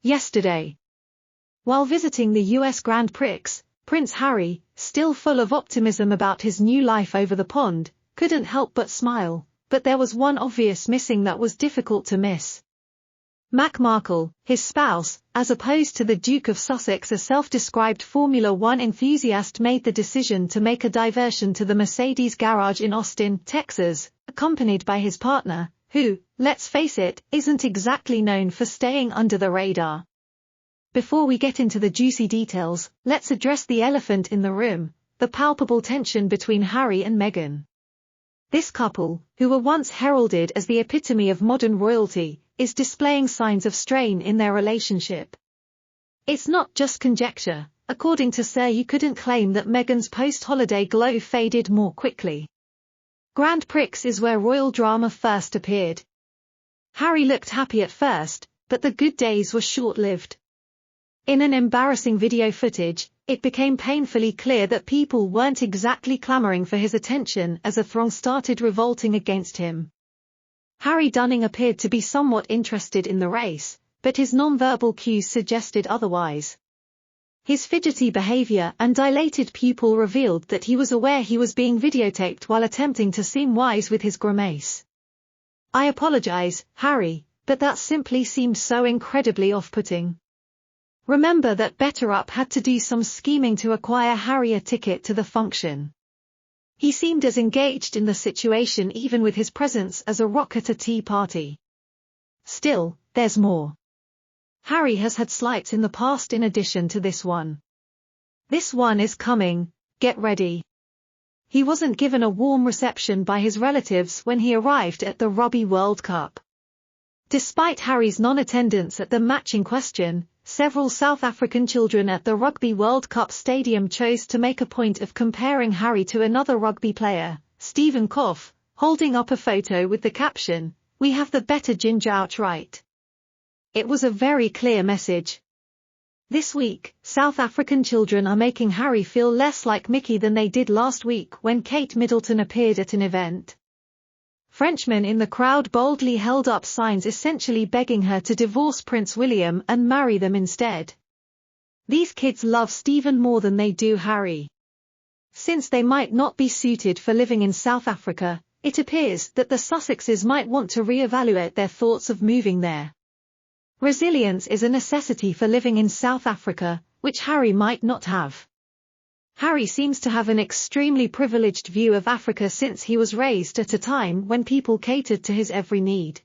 yesterday. While visiting the US Grand Prix, Prince Harry, still full of optimism about his new life over the pond, couldn't help but smile, but there was one obvious missing that was difficult to miss. Meghan Markle, his spouse, as opposed to the Duke of Sussex, a self-described Formula One enthusiast, made the decision to make a diversion to the Mercedes garage in Austin, Texas, accompanied by his partner, who, let's face it, isn't exactly known for staying under the radar. Before we get into the juicy details, let's address the elephant in the room, the palpable tension between Harry and Meghan. This couple, who were once heralded as the epitome of modern royalty, is displaying signs of strain in their relationship. It's not just conjecture. According to Sir, you couldn't claim that Meghan's post-holiday glow faded more quickly. Grand Prix is where royal drama first appeared. Harry looked happy at first, but the good days were short-lived. In an embarrassing video footage, it became painfully clear that people weren't exactly clamoring for his attention as a throng started revolting against him. Harry Dunning appeared to be somewhat interested in the race, but his non-verbal cues suggested otherwise. His fidgety behavior and dilated pupil revealed that he was aware he was being videotaped while attempting to seem wise with his grimace. "I apologize, Harry, but that simply seemed so incredibly off-putting." Remember that BetterUp had to do some scheming to acquire Harry a ticket to the function. He seemed as engaged in the situation even with his presence as a rock at a tea party. Still, there's more. Harry has had slights in the past in addition to this one. This one is coming, get ready. He wasn't given a warm reception by his relatives when he arrived at the Rugby World Cup. Despite Harry's non-attendance at the match in question, several South African children at the Rugby World Cup stadium chose to make a point of comparing Harry to another rugby player, Stephen Koff, holding up a photo with the caption, "We have the better ginger outright." It was a very clear message. This week, South African children are making Harry feel less like Mickey than they did last week when Kate Middleton appeared at an event. Frenchmen in the crowd boldly held up signs essentially begging her to divorce Prince William and marry them instead. These kids love Stephen more than they do Harry. Since they might not be suited for living in South Africa, it appears that the Sussexes might want to re-evaluate their thoughts of moving there. Resilience is a necessity for living in South Africa, which Harry might not have. Harry seems to have an extremely privileged view of Africa since he was raised at a time when people catered to his every need.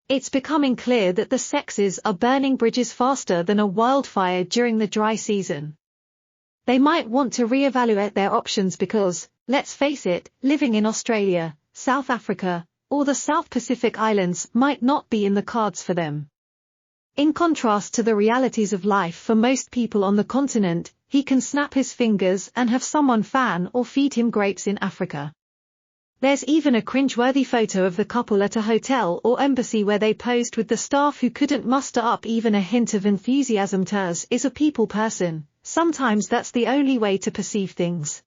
It's becoming clear that the sexes are burning bridges faster than a wildfire during the dry season. They might want to re-evaluate their options because, let's face it, living in Australia, South Africa, or the South Pacific Islands might not be in the cards for them. In contrast to the realities of life for most people on the continent, he can snap his fingers and have someone fan or feed him grapes in Africa. There's even a cringeworthy photo of the couple at a hotel or embassy where they posed with the staff who couldn't muster up even a hint of enthusiasm. Ters is a people person. Sometimes that's the only way to perceive things.